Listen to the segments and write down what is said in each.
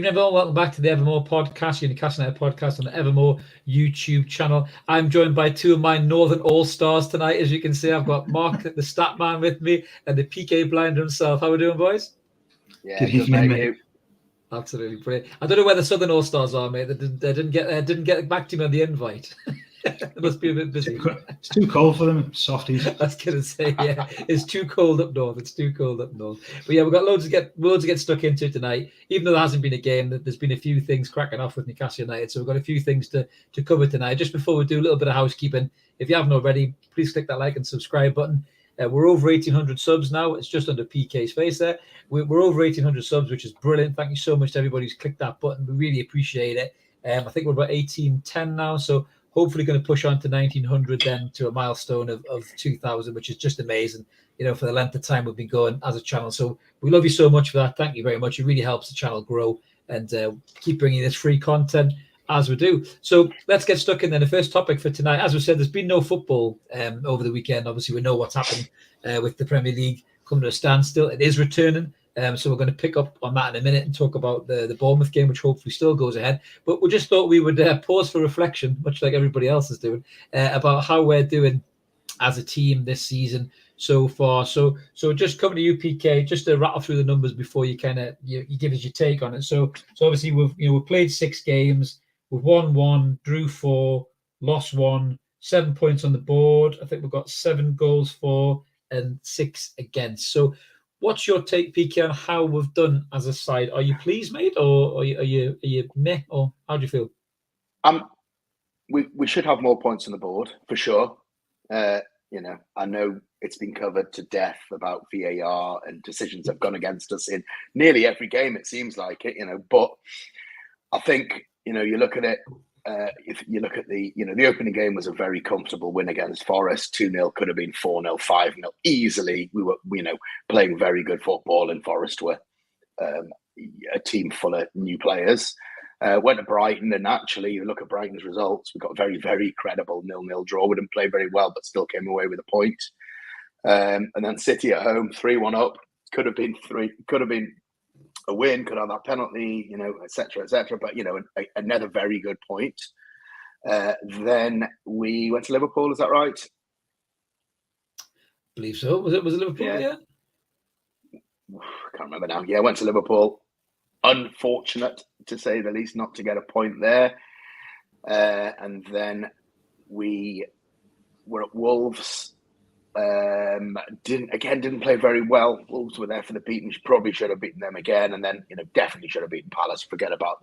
evening, everyone. Welcome back to the Evermore podcast, your Newcastle United podcast on the Evermore YouTube channel. I'm joined by two of my Northern All-Stars tonight. As you can see, I've got Mark, the stat man, with me, and the PK blinder himself. How are we doing, boys? Yeah, good evening, mate. Absolutely brilliant. I don't know where the Southern All-Stars are, mate. They didn't get back to me on the invite. They must be a bit busy. It's too cold for them, softies. I was going to say, yeah, it's too cold up north. It's too cold up north. But yeah, we've got loads to get stuck into tonight. Even though there hasn't been a game, there's been a few things cracking off with Newcastle United. So we've got a few things to cover tonight. Just before we do a little bit of housekeeping, if you haven't already, please click that like and subscribe button. We're over 1,800 subs now. It's just under PK's face there. We're over 1,800 subs, which is brilliant. Thank you so much to everybody who's clicked that button. We really appreciate it. I think we're about 1,810 now. So hopefully going to push on to 1,900 then, to a milestone of 2,000, which is just amazing, for the length of time we've been going as a channel. So we love you so much for that. Thank you very much. It really helps the channel grow and keep bringing this free content as we do. So let's get stuck in then. The first topic for tonight, as we said, there's been no football over the weekend. Obviously, we know what's happened with the Premier League coming to a standstill. It is returning. So we're going to pick up on that in a minute and talk about the Bournemouth game, which hopefully still goes ahead. But we just thought we would pause for reflection, much like everybody else is doing, about how we're doing as a team this season so far. So just coming to you, PK, just to rattle through the numbers before you you give us your take on it. So obviously we've played 6 games, we've won 1, drew 4, lost 1, 7 points on the board. I think we've got 7 goals for and 6 against. So what's your take, PK, on how we've done as a side? Are you pleased, mate, or are you meh, or how do you feel? We should have more points on the board for sure. I know it's been covered to death about VAR and decisions have gone against us in nearly every game. It seems like it, but I think you look at it. If you look at the opening game was a very comfortable win against Forest. 2-0 could have been 4-0, 5-0 easily. We were, playing very good football, and Forest were a team full of new players. Went to Brighton, and actually, you look at Brighton's results. We got a very, very credible 0-0 draw. We didn't play very well, but still came away with a point. And then City at home, 3-1 up. Could have been a win, could have that penalty, etc., etc. But another very good point. Then we went to Liverpool. Is that right? I believe so. Was it Liverpool? Yeah. I can't remember now. Yeah, went to Liverpool. Unfortunate, to say the least, not to get a point there. And then we were at Wolves. Didn't play very well. Wolves were there for the beating. Probably should have beaten them again, and then definitely should have beaten Palace. Forget about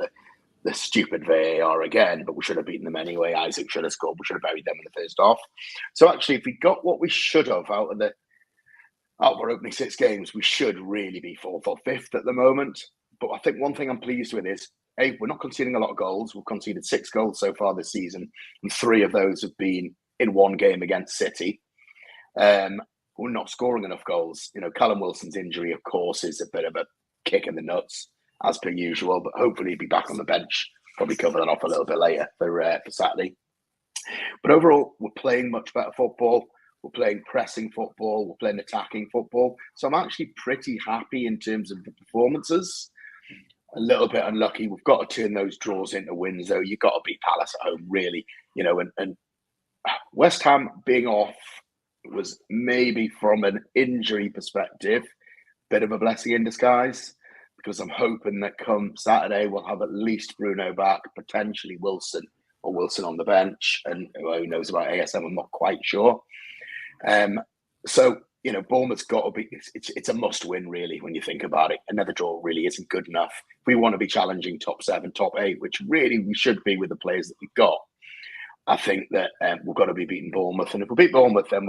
the stupid VAR again, but we should have beaten them anyway. Isaac should have scored. We should have buried them in the first half. So actually, if we got what we should have out of our opening 6 games, we should really be 4th or 5th at the moment. But I think one thing I'm pleased with is, we're not conceding a lot of goals. We've conceded 6 goals so far this season, and 3 of those have been in one game against City. We're not scoring enough goals. Callum Wilson's injury, of course, is a bit of a kick in the nuts, as per usual, but hopefully he'll be back on the bench. Probably cover that off a little bit later for Saturday. But overall, we're playing much better football. We're playing pressing football. We're playing attacking football. So I'm actually pretty happy in terms of the performances. A little bit unlucky. We've got to turn those draws into wins, though. You've got to beat Palace at home, really. And West Ham being off was maybe, from an injury perspective, a bit of a blessing in disguise, because I'm hoping that come Saturday we'll have at least Bruno back, potentially Wilson on the bench, and who knows about ASM, I'm not quite sure. So Bournemouth's got to be, it's a must win, really, when you think about it. Another draw really isn't good enough. We want to be challenging top 7, top 8, which really we should be with the players that we've got. I think that we've got to be beating Bournemouth, and if we beat Bournemouth, then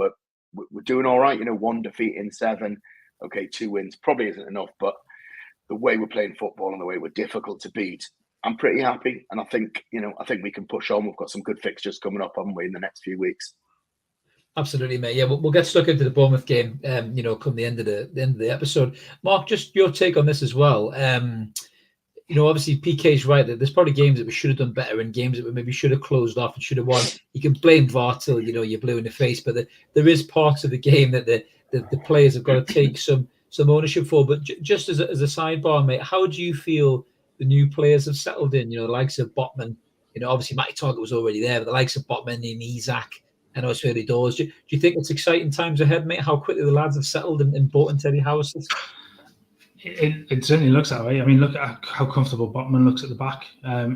we're doing all right. 1 defeat in 7, okay, 2 wins probably isn't enough, but the way we're playing football and the way we're difficult to beat, I'm pretty happy, and I think we can push on. We've got some good fixtures coming up, haven't we, in the next few weeks? Absolutely, mate. Yeah, we'll get stuck into the Bournemouth game, come the end of the episode. Mark, just your take on this as well. Obviously PK's right that there's probably games that we should have done better and games that we maybe should have closed off and should have won. You can blame VAR till you're blue in the face, but there is parts of the game that the players have got to take some ownership for. But just as a sidebar, mate, how do you feel the new players have settled in. The likes of Botman. Obviously Matty Target was already there, but the likes of Botman and Isak. I know it's early doors. Do you think it's exciting times ahead, mate? How quickly the lads have settled and bought into Eddie Howe's system? It certainly looks that way. I mean, look at how comfortable Botman looks at the back.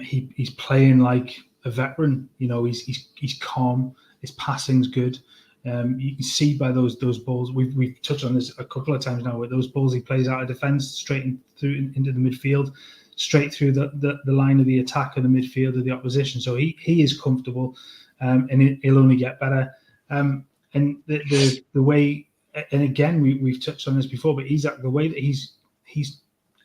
He's playing like a veteran. He's calm. His passing's good. You can see by those balls. We've touched on this a couple of times now. With those balls, he plays out of defence, straight through into the midfield, straight through the line of the attack of the midfield of the opposition. So he is comfortable, and he'll only get better. And the way, and again, we've touched on this before, but Isak, the way that he's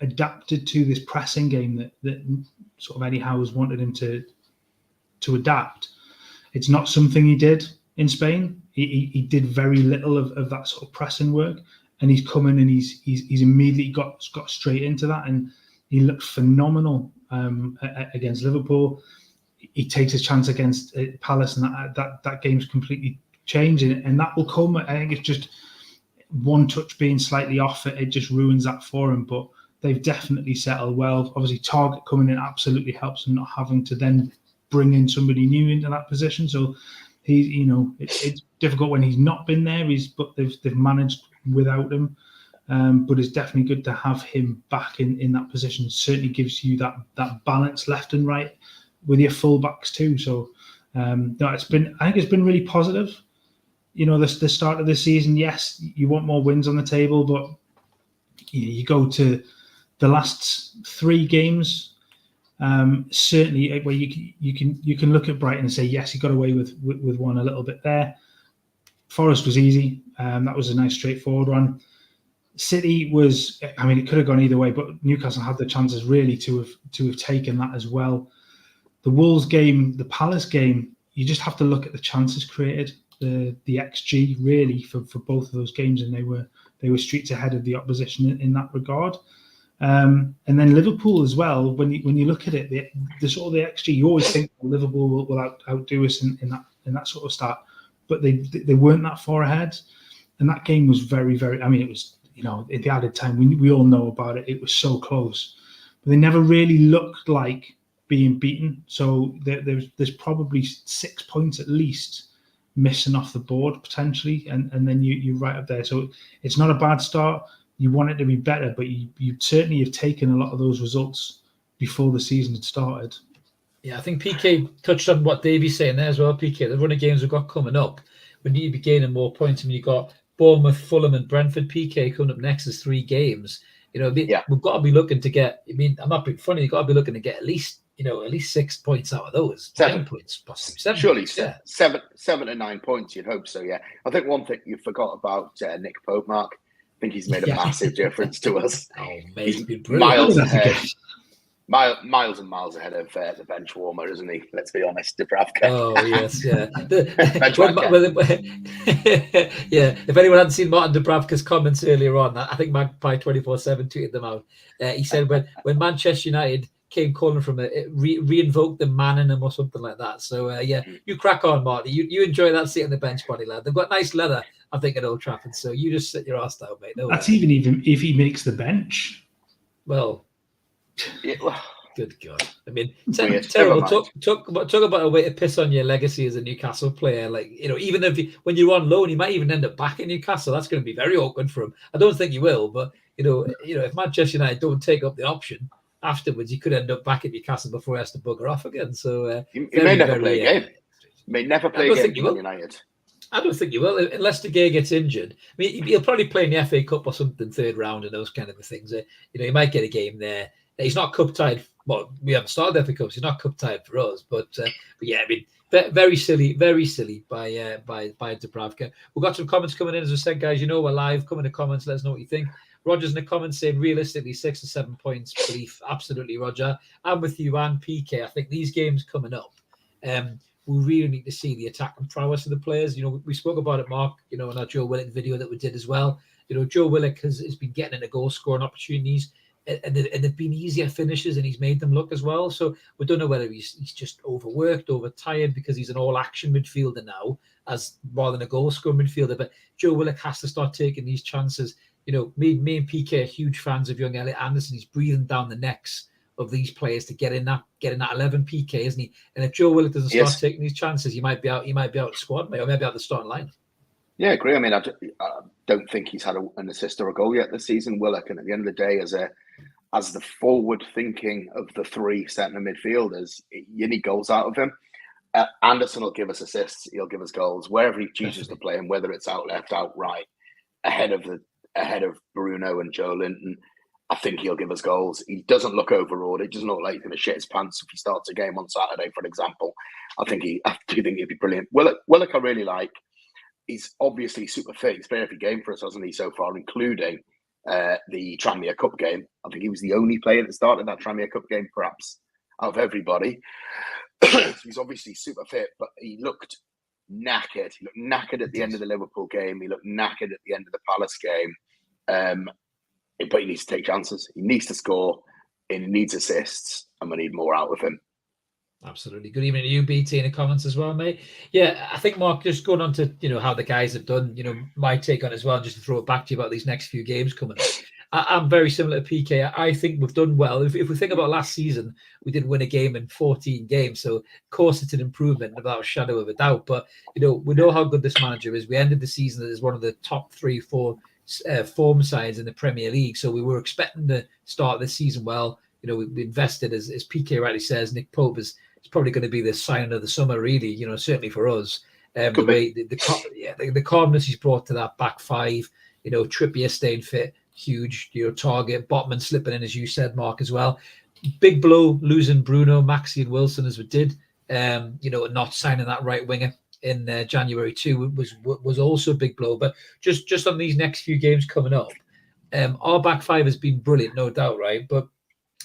adapted to this pressing game that sort of Eddie Howe's wanted him to adapt. It's not something he did in Spain. He did very little of that sort of pressing work, and he's come in and he's immediately got straight into that, and he looked phenomenal against Liverpool. He takes his chance against Palace, and that game's completely changed, and that will come. I think it's just one touch being slightly off, it just ruins that for him. But they've definitely settled well. Obviously, Target coming in absolutely helps him, not having to then bring in somebody new into that position. So it's difficult when he's not been there. But they've managed without him. But it's definitely good to have him back in that position. It certainly gives you that balance left and right with your fullbacks too. So I think it's been really positive. The start of the season, yes, you want more wins on the table, but you go to the last 3 games, certainly where you can look at Brighton and say, yes, he got away with one a little bit there. Forest was easy. That was a nice straightforward one. City was, it could have gone either way, but Newcastle had the chances really to have taken that as well. The Wolves game, the Palace game, you just have to look at the chances created. The XG really for both of those games, and they were streets ahead of the opposition in that regard. And then Liverpool as well. When you look at it, the sort of the XG, you always think Liverpool will outdo us in that sort of start, but they weren't that far ahead. And that game was very, very. It was at the added time. We all know about it. It was so close, but they never really looked like being beaten. So there's probably 6 points at least missing off the board potentially, and then you're right up there. So it's not a bad start. You want it to be better, but you certainly have taken a lot of those results before the season had started. Yeah, I think PK touched on what Davey's saying there as well. PK, the run of games we've got coming up, we need to be gaining more points. You've got Bournemouth, Fulham, and Brentford. PK coming up next as 3 games. We've got to be looking to get. I'm not being funny. You've got to be looking to get at least 6 points out of those. 7 points, possibly 7. Surely points, yeah. 7 to 9 points. You'd hope so. Yeah, I think one thing you forgot about Nick Pope, Mark. I think he's made a massive difference to us. Oh, mate, he's been miles ahead. Miles and miles ahead of the bench warmer, isn't he? Let's be honest, Dubravka. Oh yes, yeah. Yeah. If anyone hadn't seen Martin Dubravka's comments earlier on, I think Magpie 24/7 tweeted them out. He said when Manchester United came calling from it, re-invoked the man in him or something like that. So you crack on, Marty. You enjoy that seat on the bench, buddy lad. They've got nice leather, I think, at Old Trafford. So you just sit your ass down, mate. No That's even if he makes the bench. Well. Yeah. Good God! Terrible. Talk about a way to piss on your legacy as a Newcastle player. Even when you're on loan, you might even end up back in Newcastle. That's going to be very awkward for him. I don't think you will, but if Manchester United don't take up the option afterwards, you could end up back at Newcastle before he has to bugger off again. So he may never play a game. May never play a game for United. I don't think you will, unless De Gea gets injured. He'll probably play in the FA Cup or something, 3rd round and those kind of things. He might get a game there. He's not cup tied. Well, we haven't started the FA Cup. So he's not cup tied for us. But yeah, very silly by Dubravka. We've got some comments coming in, as I said, guys. We're live. Come in the comments. Let us know what you think. Roger's in the comments saying realistically 6 or 7 points. Belief, absolutely, Roger. I'm with you and PK. I think these games coming up, we really need to see the attack and prowess of the players. We spoke about it, Mark. In our Joe Willock video that we did as well. Joe Willock has been getting into goal scoring opportunities. And they've been easier finishes, and he's made them look as well. So we don't know whether he's just overworked, overtired, because he's an all-action midfielder now, as rather than a goal-scoring midfielder. But Joe Willock has to start taking these chances. Me and PK are huge fans of young Elliot Anderson. He's breathing down the necks of these players to get in that 11 PK, isn't he? And if Joe Willock doesn't start taking these chances, he might be out the squad, mate, or maybe out the starting line. Yeah, I agree. I mean, I don't think he's had an assist or a goal yet this season, Willock. And at the end of the day, as the forward thinking of the three centre midfielders, you need goals out of him. Anderson will give us assists. He'll give us goals wherever he chooses to play him, whether it's out left, out right, ahead of Bruno and Joe Linton. I think he'll give us goals. He doesn't look overawed. It doesn't look like he's going to shit his pants if he starts a game on Saturday, for example. I do think he'd be brilliant. Willock I really like. He's obviously super fit. He's played every game for us, hasn't he, so far, including the Tranmere Cup game. I think he was the only player that started that Tranmere Cup game, perhaps, out of everybody. So he's obviously super fit, but he looked knackered. He looked knackered at the end of the Liverpool game. He looked knackered at the end of the Palace game. But he needs to take chances. He needs to score. He needs assists, and we need more out of him. Absolutely. Good evening to you, BT, in the comments as well, mate. Yeah, I think, Mark, just going on to, how the guys have done, my take on it as well, just to throw it back to you about these next few games coming up. I'm very similar to PK. I think we've done well. If we think about last season, we did win a game in 14 games. So, of course, it's an improvement without a shadow of a doubt. But, we know how good this manager is. We ended the season as one of the top 3-4 form sides in the Premier League. So we were expecting to start this season well. We invested, as PK rightly says, Nick Pope is probably going to be the sign of the summer, really, certainly for us. The calmness he's brought to that back five, Trippier staying fit, huge, target. Botman slipping in, as you said, Mark, as well. Big blow losing Bruno, Maxi and Wilson as we did, not signing that right winger in January too was also a big blow. But just on these next few games coming up, our back five has been brilliant, no doubt, right? But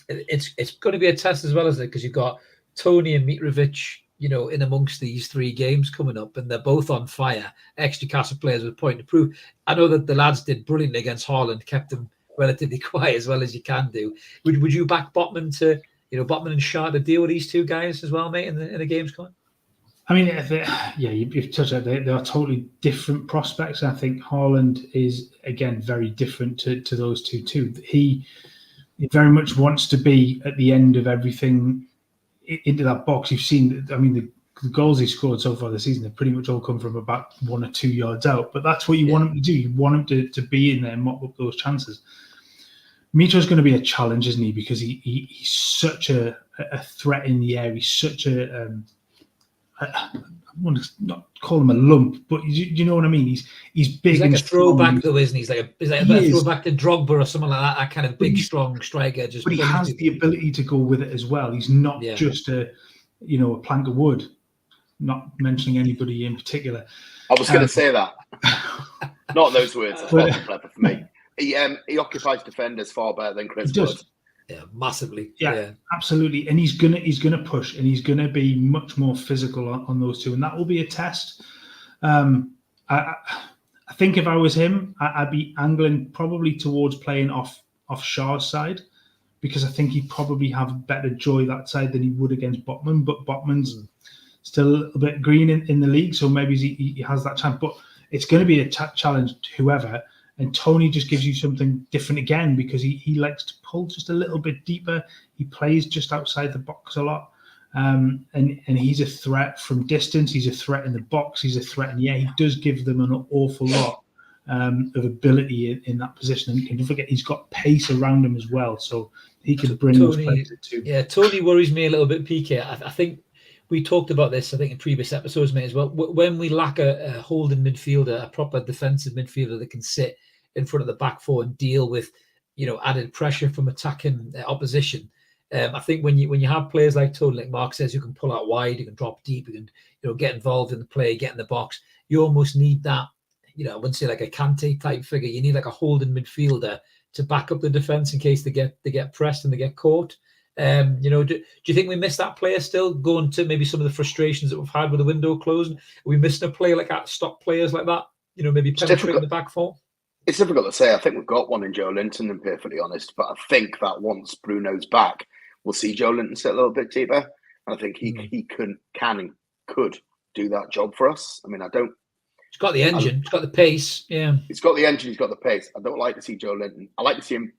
it's going to be a test as well, as it, because you've got Tony and Mitrovic, in amongst these three games coming up, and they're both on fire. Ex-Newcastle players with a point to prove. I know that the lads did brilliantly against Haaland, kept them relatively quiet as well as you can do. Would you back Botman to, Botman and Shah to deal with these two guys as well, mate, in the games coming? I mean, you've touched on it. They are totally different prospects. I think Haaland is, again, very different to those two too. He very much wants to be at the end of everything into that box. You've seen, I mean, the goals he scored so far this season have pretty much all come from about 1 or 2 yards out. But that's what you want him to do. You want him to be in there and mop up those chances. Mitro's going to be a challenge, isn't he? Because he's such a threat in the air. He's such a I want to not call him a lump, but you know what I mean. He's big. He's like and a throwback, strong. though, isn't he? He's like a throwback to Drogba or something like that. That kind of big, strong striker. But he has the ability to go with it as well. He's not just a plank of wood. Not mentioning anybody in particular. I was going to say that. Not those words. It's not clever for me. He occupies defenders far better than Chris Wood. Yeah, massively. Yeah, absolutely. And he's gonna push, and he's gonna be much more physical on those two, and that will be a test. I think if I was him, I'd be angling probably towards playing off Shah's side, because I think he'd probably have better joy that side than he would against Botman. But Botman's still a little bit green in the league, so maybe he has that chance. But it's going to be a challenge to whoever. And Tony just gives you something different again, because he likes to pull just a little bit deeper. He plays just outside the box a lot. And he's a threat from distance. He's a threat in the box. He's a threat. And he does give them an awful lot of ability in that position. And don't forget, he's got pace around him as well. So he can bring those players too. Yeah, Tony worries me a little bit, PK. I think we talked about this, in previous episodes, mate, as well. When we lack a holding midfielder, a proper defensive midfielder that can sit in front of the back four and deal with, added pressure from attacking opposition. I think when you have players like Tony, like Mark says, who can pull out wide, who can drop deep, who can get involved in the play, get in the box, you almost need that. I wouldn't say like a Kante type figure. You need like a holding midfielder to back up the defense in case they get pressed and they get caught. Do you think we miss that player still, going to maybe some of the frustrations that we've had with the window closing? Are we missing a player like that, stop players like that? Maybe penetrating the back four? It's difficult to say. I think we've got one in Joe Linton, I'm perfectly honest. But I think that once Bruno's back, we'll see Joe Linton sit a little bit deeper. And I think he can and could do that job for us. I mean, I don't. He's got the engine. He's got the pace. Yeah. He's got the engine. He's got the pace. I don't like to see Joe Linton. I like to see him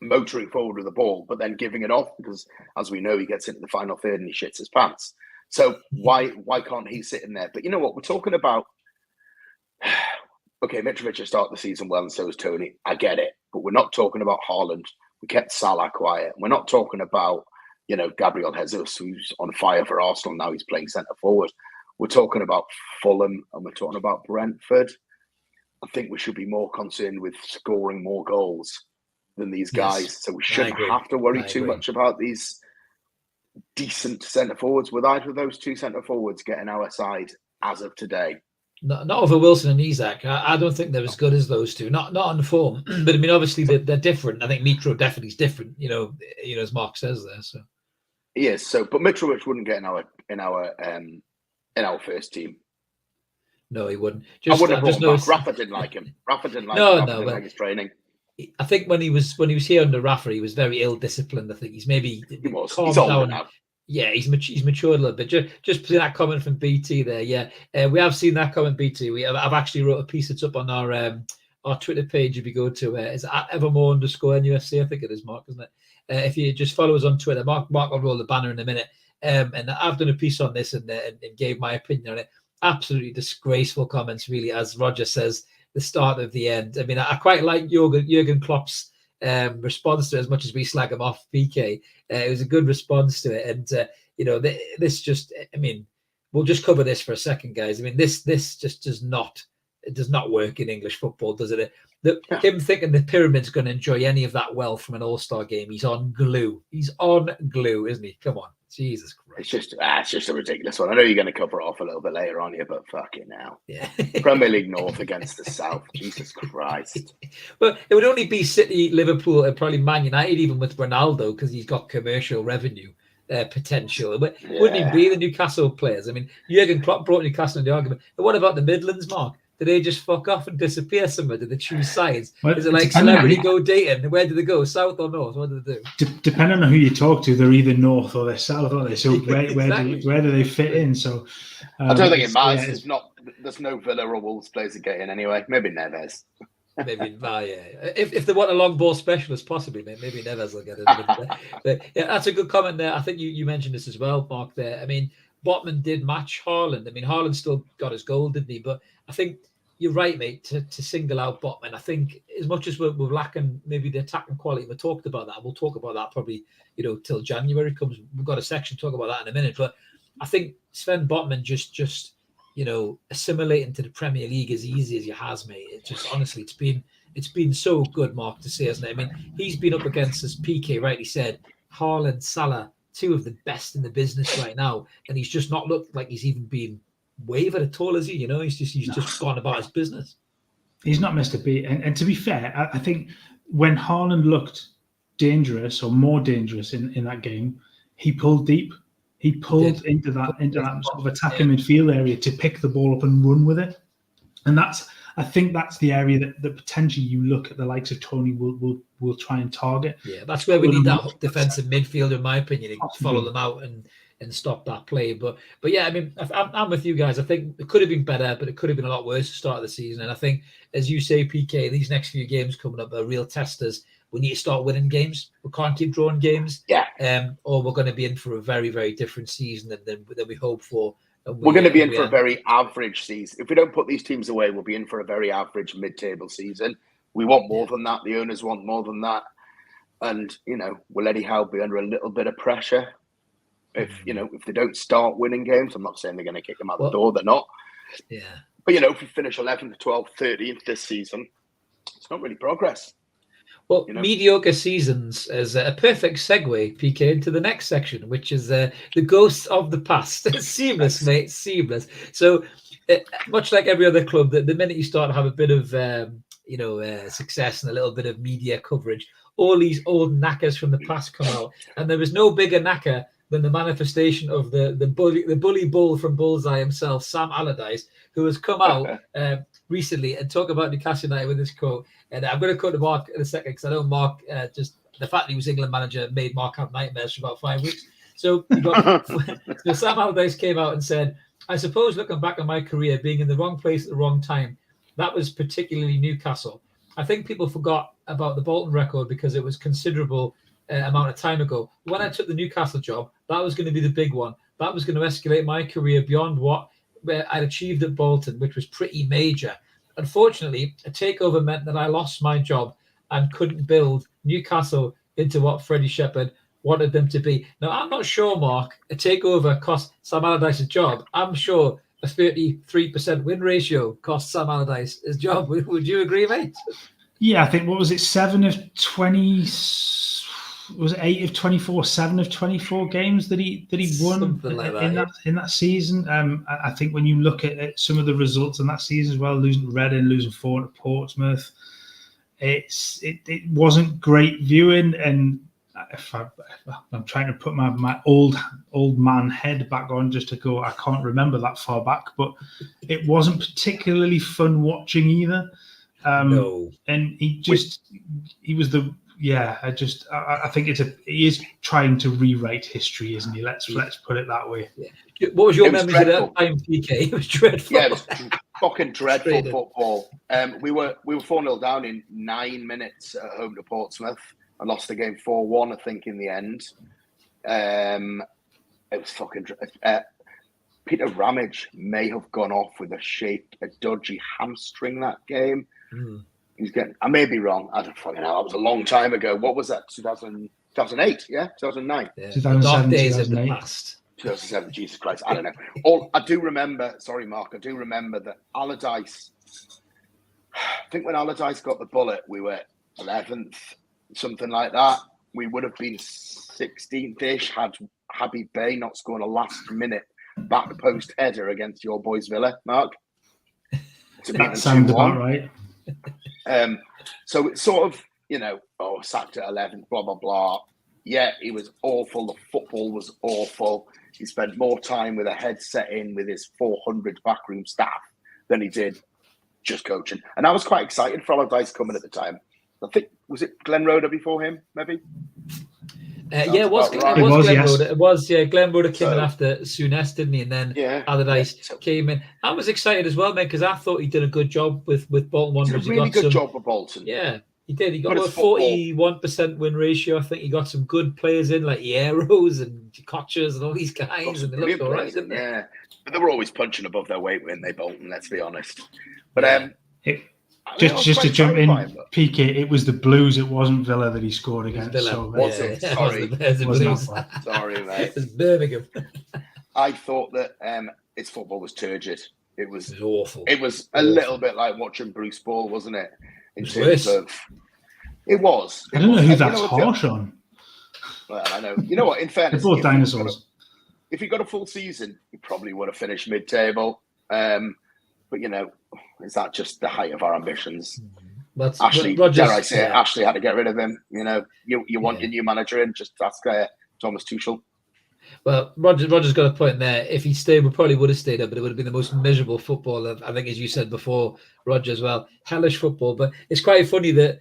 motoring forward with the ball, but then giving it off because, as we know, he gets into the final third and he shits his pants. So why can't he sit in there? But you know what? We're talking about. Okay, Mitrovic has started the season well, and so is Tony. I get it, but we're not talking about Haaland. We kept Salah quiet. We're not talking about Gabriel Jesus, who's on fire for Arsenal now. He's playing centre forward. We're talking about Fulham, and we're talking about Brentford. I think we should be more concerned with scoring more goals than these guys. Yes, so we shouldn't have to worry too much about these decent centre forwards. With either of those two centre forwards getting our side as of today. Not over Wilson and Isak. I don't think they're as good as those two. Not on the form, but I mean, obviously they're different. I think Mitro definitely is different. As Mark says there. So yes. So, but Mitrovic wouldn't get in our first team. No, he wouldn't. I would have brought him back. Rafa didn't like him. Rafa didn't like his training. I think when he was here under Rafa, he was very ill-disciplined. I think he's maybe he's older now. Yeah, he's matured a little bit. Just that comment from BT there. Yeah, we have seen that comment, BT. I've actually wrote a piece that's up on our Twitter page. If you go to it's at evermore_NUFC, I think it is, Mark, isn't it? If you just follow us on Twitter, Mark will roll the banner in a minute. And I've done a piece on this and gave my opinion on it. Absolutely disgraceful comments, really, as Roger says, the start of the end. I mean, I quite like Jurgen Klopp's response to it as much as we slag him off, PK. It was a good response to it. And, this just, I mean, we'll just cover this for a second, guys. I mean, this just does not work in English football, does it? Him thinking the Pyramid's going to enjoy any of that wealth from an All-Star game, he's on glue. He's on glue, isn't he? Come on. Jesus Christ. It's just a ridiculous one. I know you're going to cover it off a little bit later on here, but fucking hell. Yeah. Premier League North against the South. Jesus Christ. Well, it would only be City, Liverpool, and probably Man United, even with Ronaldo, because he's got commercial revenue potential. But wouldn't he be the Newcastle players? I mean, Jurgen Klopp brought Newcastle in the argument. But what about the Midlands, Mark? Did they just fuck off and disappear somewhere? Did they choose sides? Well, is it like celebrity go dating? Where did they go? South or north? What did they do? Depending on who you talk to, they're either north or they're south, aren't they? So Exactly. where do they fit in? So I don't think it matters. There's no Villa or Wolves players that get in anyway. Maybe Neves. Maybe, yeah. If they want a long ball specialist, possibly, maybe Neves will get in. But yeah, that's a good comment there. I think you mentioned this as well, Mark. There, I mean, Botman did match Haaland. I mean, Haaland still got his goal, didn't he? But I think you're right, mate, to single out Botman. I think as much as we're lacking maybe the attacking quality, we talked about that. We'll talk about that probably, till January comes. We've got a section to talk about that in a minute. But I think Sven Botman just assimilating to the Premier League as easy as he has, mate. It just honestly, it's been so good, Mark, to see, hasn't it? I mean, he's been up against, as PK rightly said, Haaland, Salah, two of the best in the business right now, and he's just not looked like he's even been wavered at all, is he? He's just gone about his business. He's not missed a beat. And to be fair, I think when Haaland looked dangerous or more dangerous in that game, he pulled deep. He pulled into that sort of attacking midfield area to pick the ball up and run with it. And I think that's the area that potentially you look at the likes of Tony will try and target. Yeah, that's where we need that defensive midfielder, in my opinion, to follow them out and stop that play. But yeah, I mean, I'm with you guys. I think it could have been better, but it could have been a lot worse to start the season. And I think, as you say, PK, these next few games coming up are real testers. We need to start winning games. We can't keep drawing games. Yeah. Or we're going to be in for a very, very different season than we hope for. We're going to be in for a very average season. If we don't put these teams away, we'll be in for a very average mid-table season. We want more than that. The owners want more than that. And, will Eddie Howe be under a little bit of pressure? If they don't start winning games, I'm not saying they're going to kick them out the door. They're not. Yeah. But, if we finish 11th, 12th, 13th this season, it's not really progress. Well, mediocre seasons is a perfect segue, PK, into the next section, which is the ghosts of the past. Seamless, mate, seamless. So, much like every other club, the minute you start to have a bit of, success and a little bit of media coverage, all these old knackers from the past come out. And there is no bigger knacker than the manifestation of the bully bull from Bullseye himself, Sam Allardyce, who has come out recently and talk about Newcastle United with this quote. And I'm going to quote to Mark in a second because I know Mark, just the fact that he was England manager made Mark have nightmares for about 5 weeks. So Sam Allardyce came out and said, I suppose looking back on my career, being in the wrong place at the wrong time, that was particularly Newcastle. I think people forgot about the Bolton record because it was considerable amount of time ago. When I took the Newcastle job, that was going to be the big one. That was going to escalate my career beyond what I'd achieved at Bolton, which was pretty major. Unfortunately, a takeover meant that I lost my job and couldn't build Newcastle into what Freddie Shepherd wanted them to be. Now, I'm not sure, Mark, a takeover cost Sam Allardyce a job. I'm sure a 33% win ratio cost Sam Allardyce his job. Would you agree, mate? Yeah, I think, what was it, 7 of 20... Was it 8 of 24, 7 of 24 games that he won in that season? I think when you look at some of the results in that season as well, losing to Reading, losing 4 to Portsmouth, it wasn't great viewing. And if I'm trying to put my old man head back on just to go, I can't remember that far back, but it wasn't particularly fun watching either. No, and he was the. Yeah, I think he is trying to rewrite history, isn't he? Let's put it that way. Yeah. What was your memories of that time, PK? It was dreadful. Yeah, it was fucking dreadful football. We were 4-0 down in 9 minutes at home to Portsmouth and lost the game 4-1, I think, in the end. It was fucking. Peter Ramage may have gone off with a dodgy hamstring that game. Mm. I may be wrong. I don't fucking know. That was a long time ago. What was that? 2008? Yeah, 2009. Yeah. 2007, dark days of the past. 2007. Jesus Christ, I don't know. I do remember. Sorry, Mark. I do remember that Allardyce. I think when Allardyce got the bullet, we were 11th, something like that. We would have been 16th-ish had Habib Bey not scored a last-minute back post header against your boys Villa, Mark. That sounds about right. So it's sort of, sacked at 11th, blah, blah, blah. Yeah, he was awful. The football was awful. He spent more time with a headset in with his 400 backroom staff than he did just coaching. And I was quite excited for Allardyce coming at the time. I think, was it Glenn Roeder before him, maybe? It was Glenn Roeder. It was, Glenn Roeder came in after Souness, didn't he? And then Allardyce came in. I was excited as well, man, because I thought he did a good job with Bolton Wanderers. He did a really good job with Bolton. Yeah, he did. He got a 41% win ratio. I think he got some good players in, like Hieros and Kochers and all these guys, and they looked all right, didn't they? Yeah, but they were always punching above their weight, weren't they, Bolton? Let's be honest. But just to jump in, PK, it was the Blues. It wasn't Villa that he scored against. Sorry, sorry, mate. It was Birmingham. I thought that its football was turgid. It was awful. It was a little bit like watching Bruce Ball, wasn't it? In terms of, it was. I don't know who that's harsh on. Well, I know. You know what? In fairness, both dinosaurs. If he got a full season, he probably would have finished mid-table. But is that just the height of our ambitions? Ashley, dare I say it, Ashley had to get rid of him. You want your new manager in, just ask Thomas Tuchel. Well, Roger's got a point there. If he stayed, we probably would have stayed up, but it would have been the most miserable football. I think, as you said before, Roger, as well, hellish football. But it's quite funny that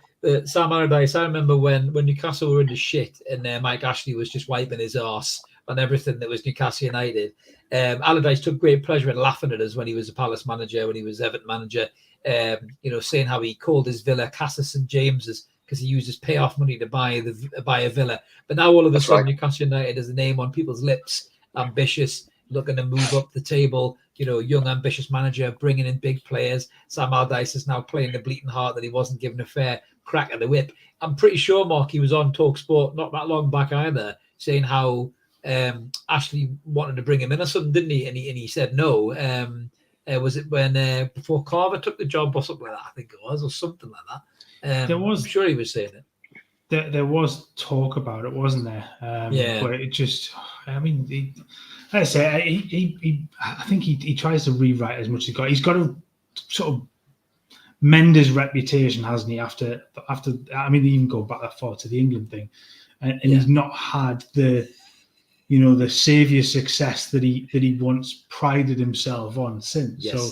Sam Allardyce, I remember when Newcastle were in the shit and Mike Ashley was just wiping his arse on everything that was Newcastle United. Allardyce took great pleasure in laughing at us when he was a Palace manager, when he was Everton manager, saying how he called his Villa Casa St James's because he used his payoff money to buy a Villa. But now all of a sudden, Newcastle United is a name on people's lips, ambitious, looking to move up the table, young, ambitious manager, bringing in big players. Sam Allardyce is now playing the bleating heart that he wasn't given a fair crack at the whip. I'm pretty sure, Mark, he was on TalkSport not that long back either, saying how Ashley wanted to bring him in or something, didn't he? And he said no. Was it when before Carver took the job or something like that? I think it was, or something like that. I'm sure he was saying it. There was talk about it, wasn't there? But it just, I think he tries to rewrite as much as he got. He's got to sort of mend his reputation, hasn't he? After they even go back that far to the England thing, and he's not had the saviour success that he once prided himself on since. Yes. So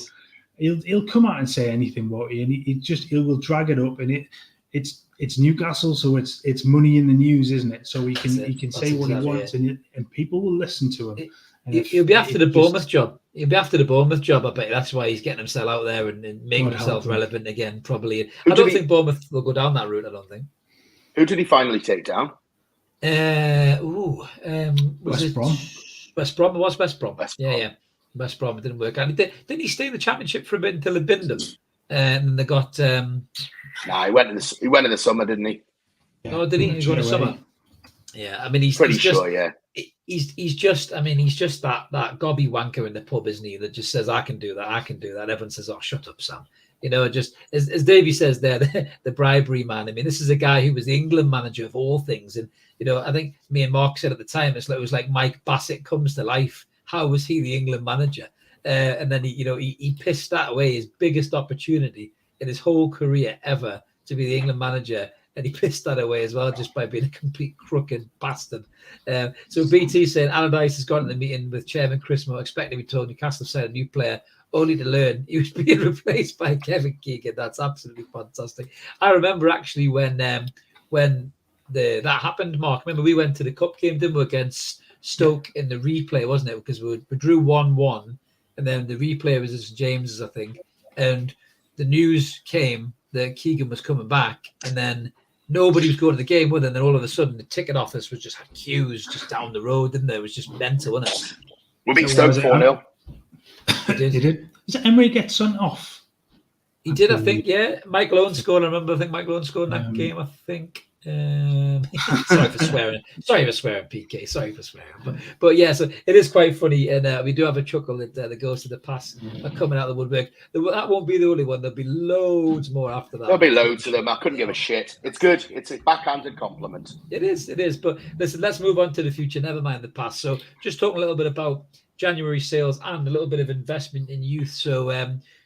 he'll come out and say anything, won't he? And he will drag it up, and it's Newcastle, so it's money in the news, isn't it? So he can say what he wants, and people will listen to him. He'll be after the Bournemouth job. He'll be after the Bournemouth job, I bet. That's why he's getting himself out there and making God himself help him. relevant again, probably. Who I did don't he- think Bournemouth will go down that route, I don't think. Who did he finally take down? Was West it Brom. West Brom? It was West Brom. West Brom. Yeah. West Brom. It didn't work out. Didn't he stay in the Championship for a bit until they binned him? And then they got... Nah, he went in the summer, didn't he? Oh, did he? He go in the summer? Yeah, I mean, he's Pretty he's just, sure, yeah. He's just that gobby wanker in the pub, isn't he? That just says, I can do that. Everyone says, oh, shut up, Sam. You know, just as Davey says there, the bribery man. I mean, this is a guy who was the England manager of all things. And, you know, I think me and Mark said at the time, it was like Mike Bassett comes to life. How was he the England manager? And then, he pissed that away, his biggest opportunity in his whole career ever to be the England manager. And he pissed that away as well, just by being a complete crooked bastard. So BT saying Allardyce has gone to the meeting with Chairman Chris Moore, expecting to be told Newcastle signed a new player, only to learn he was being replaced by Kevin Keegan. That's absolutely fantastic. I remember actually when that happened, Mark. Remember we went to the cup game, didn't we, against Stoke in the replay, wasn't it? Because we drew 1-1, and then the replay was just James's, I think. And the news came that Keegan was coming back, and then nobody was going to the game with him. And then all of a sudden, the ticket office was just had queues just down the road, didn't there? It was just mental, wasn't it? We beat Stoke 4-0. He did. Did Emery get sent off? He did, I think, yeah. Michael Owen scored. I remember, I think Michael Owen scored in that game, I think. Sorry for swearing. PK. Sorry for swearing. But yeah, so it is quite funny. And we do have a chuckle that the goals to the pass are coming out of the woodwork. That won't be the only one. There'll be loads more after that. There'll be loads of them. I couldn't give a shit. It's good. It's a backhanded compliment. It is. But listen, let's move on to the future. Never mind the past. So just talking a little bit about January sales and a little bit of investment in youth. So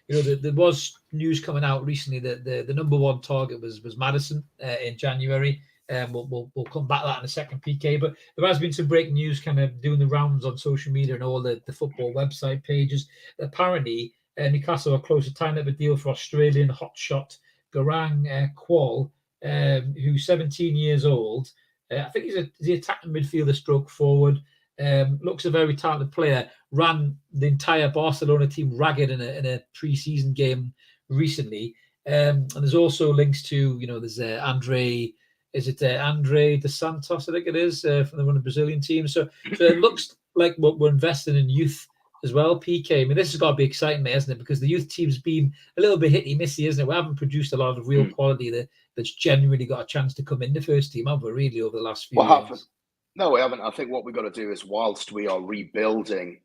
there was news coming out recently that the number one target was Maddison in January. We'll come back to that in a second, PK. But there has been some breaking news kind of doing the rounds on social media and all the football website pages. Apparently, Newcastle are close to tying up a deal for Australian hotshot Garang Kual, who's 17 years old. I think he's the attacking midfielder stroke forward. Looks a very talented player. Ran the entire Barcelona team ragged in a pre-season game recently. And there's also links to, there's Andre Dos Santos, I think it is, from the Brazilian team. So it looks like we're investing in youth as well, PK. I mean, this has got to be exciting, mate, hasn't it? Because the youth team's been a little bit hit-y-missy, isn't it? We haven't produced a lot of real quality that's genuinely got a chance to come in the first team, have we, really, over the last few years? No, we haven't. I think what we've got to do is, whilst we are rebuilding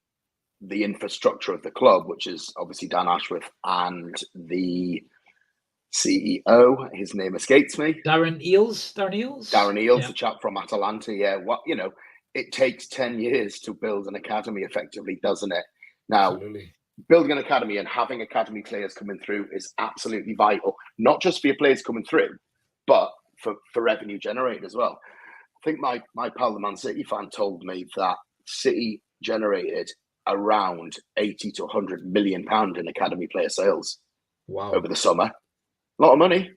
the infrastructure of the club, which is obviously Dan Ashworth and the CEO, his name escapes me. Darren Eales, the chap from Atalanta. Yeah, it takes 10 years to build an academy effectively, doesn't it? Now, absolutely. Building an academy and having academy players coming through is absolutely vital, not just for your players coming through, but for revenue generated as well. I think my pal, the Man City fan, told me that City generated around 80 to 100 million pound in academy player sales. Wow. Over the summer. A lot of money.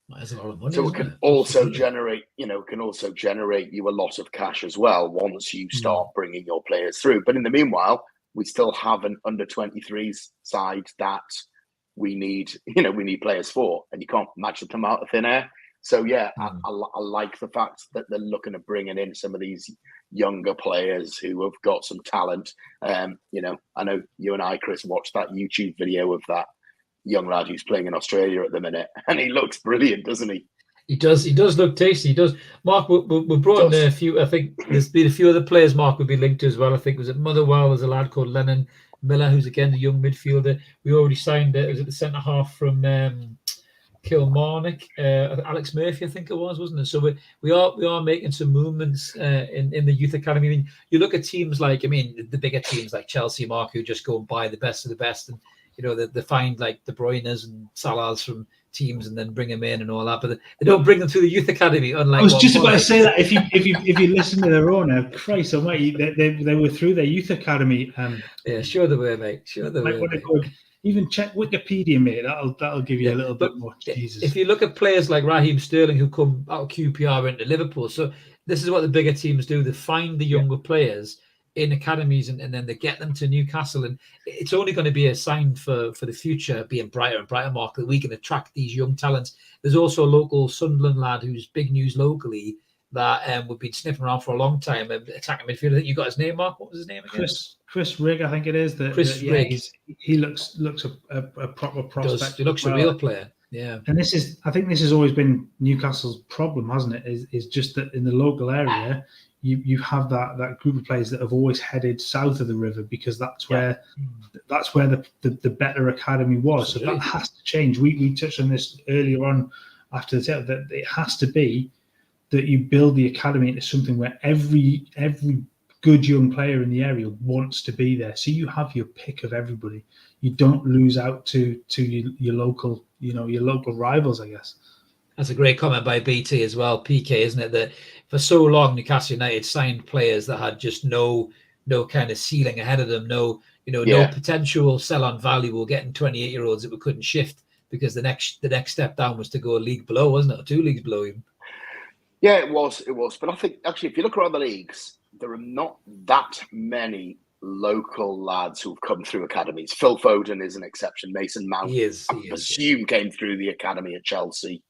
That is a lot of money. So it can also generate, you a lot of cash as well once you start bringing your players through. But in the meanwhile, we still have an under 23s side that we need players for, and you can't match them out of thin air. So yeah, I like the fact that they're looking at bringing in some of these younger players who have got some talent. I know you and I, Chris, watched that YouTube video of that young lad who's playing in Australia at the minute, and he looks brilliant, doesn't he? He does look tasty. He does. Mark, we brought in a few. I think there's been a few other players Mark would be linked to as well. I think it was at Motherwell. There's a lad called Lennon Miller, who's again the young midfielder. We already signed it. Was it the centre half from Kilmarnock, Alex Murphy, I think it was, wasn't it? So we are making some movements in the youth academy. I mean, you look at teams like, the bigger teams like Chelsea, Mark, who just go and buy the best of the best, and they find like De Bruyne's and Salah's from teams and then bring them in and all that, but they don't bring them to the youth academy. Unlike I was just about to say that if you listen to their own, Christ Almighty, they were through their youth academy. Yeah, sure they were, mate. Sure they were. Even check Wikipedia, mate. That'll give you a little bit more. Jesus. If you look at players like Raheem Sterling, who come out of QPR into Liverpool, so this is what the bigger teams do. They find the younger players in academies, and then they get them to Newcastle, and it's only going to be a sign for the future, being brighter and brighter, Mark, that we can attract these young talents. There's also a local Sunderland lad who's big news locally that we've been sniffing around for a long time. Attacking midfielder. I think you got his name, Mark. What was his name again? Chris Rigg, I think it is. Chris Rigg. He looks a proper prospect. He looks a real player. Yeah. And I think this has always been Newcastle's problem, hasn't it? Is just that in the local area, you have that group of players that have always headed south of the river, because that's where the better academy was. Absolutely. So that has to change. We touched on this earlier on after the tale, that it has to be that you build the academy into something where every good young player in the area wants to be there. So you have your pick of everybody. You don't lose out to your local, your local rivals, I guess. That's a great comment by BT as well, PK, isn't it? That for so long Newcastle United signed players that had just no kind of ceiling ahead of them, no potential sell-on value. We're getting 28-year-olds that we couldn't shift, because the next step down was to go a league below, wasn't it? Or 2 leagues below even. Yeah, it was. But I think, actually, if you look around the leagues, there are not that many local lads who've come through academies. Phil Foden is an exception. Mason Mount, I presume, came through the academy at Chelsea.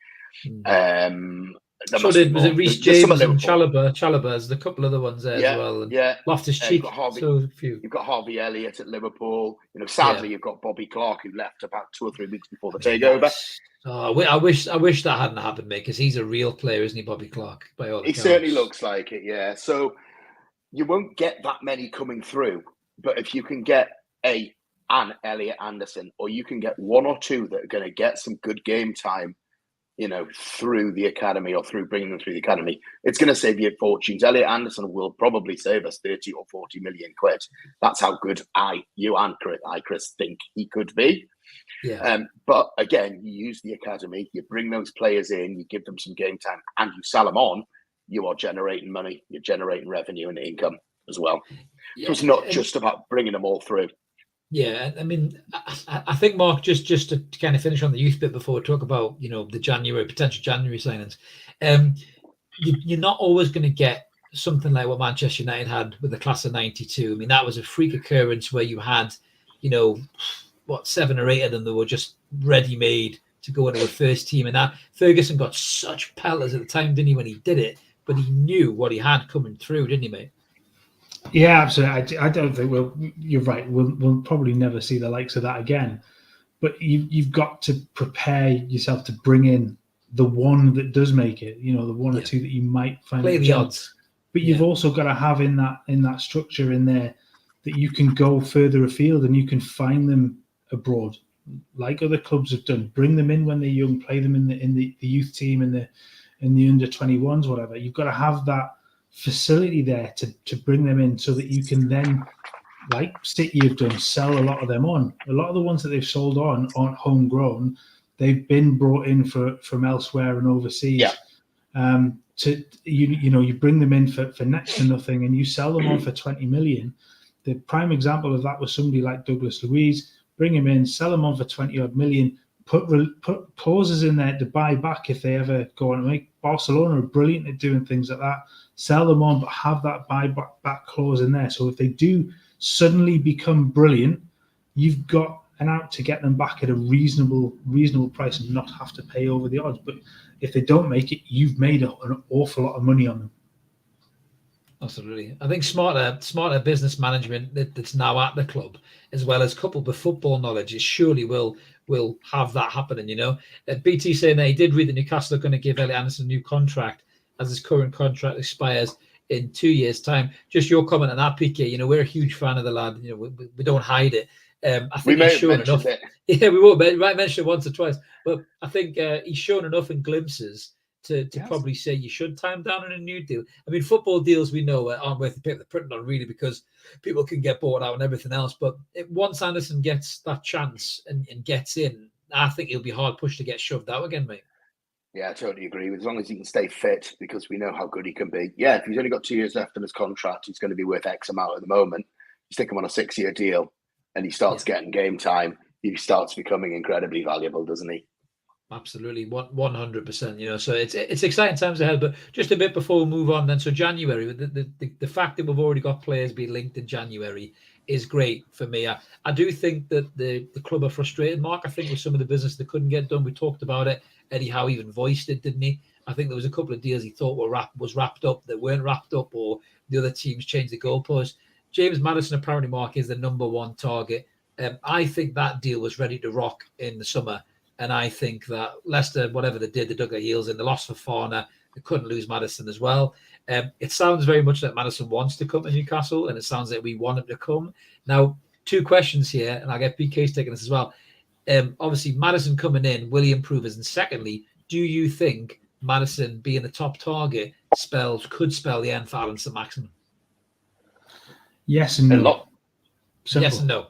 So was it Reece James and Chalobah? There's a couple other ones there as well. And Loftus-Cheek. You've got Harvey Elliott at Liverpool. Sadly, you've got Bobby Clark, who left about 2 or 3 weeks before the takeover. I wish that hadn't happened, mate, because he's a real player, isn't he, Bobby Clark? By all accounts. He certainly looks like it, yeah. So you won't get that many coming through, but if you can get an Elliot Anderson, or you can get 1 or 2 that are going to get some good game time, through the academy, or through bringing them through the academy, it's going to save you fortunes. Elliot Anderson will probably save us 30 or 40 million quid. That's how good you and Chris think he could be. Yeah. But again, you use the academy, you bring those players in, you give them some game time, and you sell them on. You are generating money, you're generating revenue and income as well. Yeah. So it's not just about bringing them all through. Yeah, I mean, I think, Mark, just to kind of finish on the youth bit before we talk about, the potential January signings, you're not always going to get something like what Manchester United had with the class of 92. I mean, that was a freak occurrence where you had, 7 or 8 of them that were just ready-made to go into a first team. And that Ferguson got such pelters at the time, didn't he, when he did it? But he knew what he had coming through, didn't he, mate? Yeah, absolutely. I don't think you're right. We'll probably never see the likes of that again. But you've got to prepare yourself to bring in the one that does make it. The 1 or 2 that you might find play the odds. But you've also got to have in that structure in there that you can go further afield and you can find them abroad, like other clubs have done. Bring them in when they're young, play them in the youth team, in the under 21s, whatever. You've got to have that facility there to bring them in, so that you can then, like City have done, sell a lot of them on. A lot of the ones that they've sold on aren't homegrown. They've been brought in from elsewhere and overseas. Yeah. You bring them in for next to nothing, and you sell them on for 20 million. The prime example of that was somebody like Douglas Luiz. Bring him in, sell him on for 20 odd million. Put clauses in there to buy back if they ever go on. Like Barcelona are brilliant at doing things like that. Sell them on, but have that buy back clause in there. So if they do suddenly become brilliant, you've got an out to get them back at a reasonable price and not have to pay over the odds. But if they don't make it, you've made an awful lot of money on them. Absolutely. I think smarter business management that's now at the club, as well as coupled with football knowledge, it surely will have that happening, BT saying that he did read that Newcastle are going to give Elliot Anderson a new contract as his current contract expires in 2 years' time. Just your comment on that, PK. We're a huge fan of the lad. We don't hide it. I think he's shown enough. Yeah, we might mention it once or twice, but I think he's shown enough in glimpses to probably say you should time down on a new deal. I mean, football deals we know aren't worth the paper they're printed on, really, because people can get bought out and everything else. But once Anderson gets that chance and gets in, I think he'll be hard pushed to get shoved out again, mate. Yeah, I totally agree. As long as he can stay fit, because we know how good he can be. Yeah, if he's only got 2 years left in his contract, he's going to be worth X amount at the moment. You stick him on a 6-year deal and he starts getting game time, he starts becoming incredibly valuable, doesn't he? Absolutely, 100%. You know, so it's exciting times ahead. But just a bit before we move on, then. So January, the fact that we've already got players being linked in January is great for me. I do think that the club are frustrated, Mark. I think with some of the business that couldn't get done. We talked about it. Eddie Howe even voiced it, didn't he? I think there was a couple of deals he thought was wrapped up that weren't wrapped up, or the other teams changed the goalpost. James Maddison apparently, Mark, is the number one target. I think that deal was ready to rock in the summer. And I think that Leicester, whatever they did, they dug their heels in. They lost for Farner. They couldn't lose Maddison as well. It sounds very much like Maddison wants to come to Newcastle, and it sounds like we want him to come. Now, two questions here, and I'll get BK's taking this as well. Obviously, Maddison coming in, will he improve us? And secondly, do you think Maddison being the top target could spell the end for Alan St-Maximin? Yes and no. Simple. Yes and no.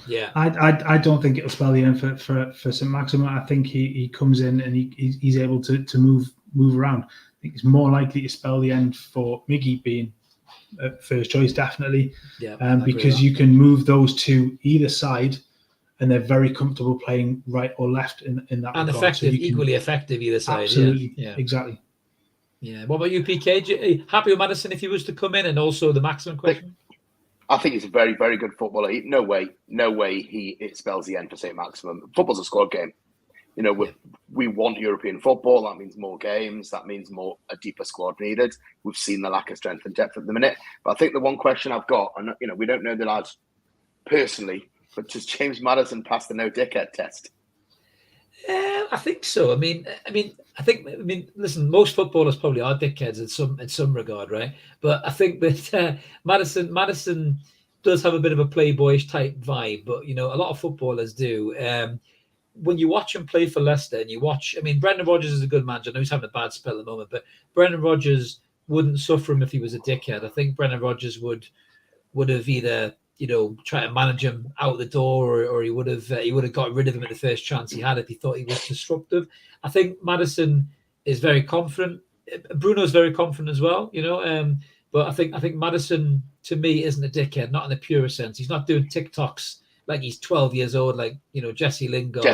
Yeah, I don't think it'll spell the end for St-Maximin. I think he comes in and he's able to move around. I think it's more likely to spell the end for Miggy being first choice, definitely. Yeah, because you can move those two either side, and they're very comfortable playing right or left in that. And regard. effective, so equally effective either side. Absolutely, yeah. Exactly. Yeah. What about you, PK? Are you happy with Maddison if he was to come in? And also the Maximin question. I think he's a very, very good footballer. No way it spells the end for St-Maximin. Football's a squad game. You know, we want European football. That means more games. That means a deeper squad needed. We've seen the lack of strength and depth at the minute. But I think the one question I've got, and you know, we don't know the lads personally, but does James Maddison pass the no dickhead test? I think so. I mean, listen, most footballers probably are dickheads in some regard, right? But I think that Maddison does have a bit of a playboyish type vibe, but you know, a lot of footballers do. When you watch him play for Leicester, and Brendan Rodgers is a good manager. I know he's having a bad spell at the moment, but Brendan Rodgers wouldn't suffer him if he was a dickhead. I think Brendan Rodgers would have either, you know, try to manage him out the door, or he would have got rid of him at the first chance he had if he thought he was disruptive. I think Maddison is very confident. Bruno's very confident as well, you know. But I think Maddison, to me, isn't a dickhead, not in the purest sense. He's not doing TikToks like he's 12 years old, like, you know, Jesse Lingard.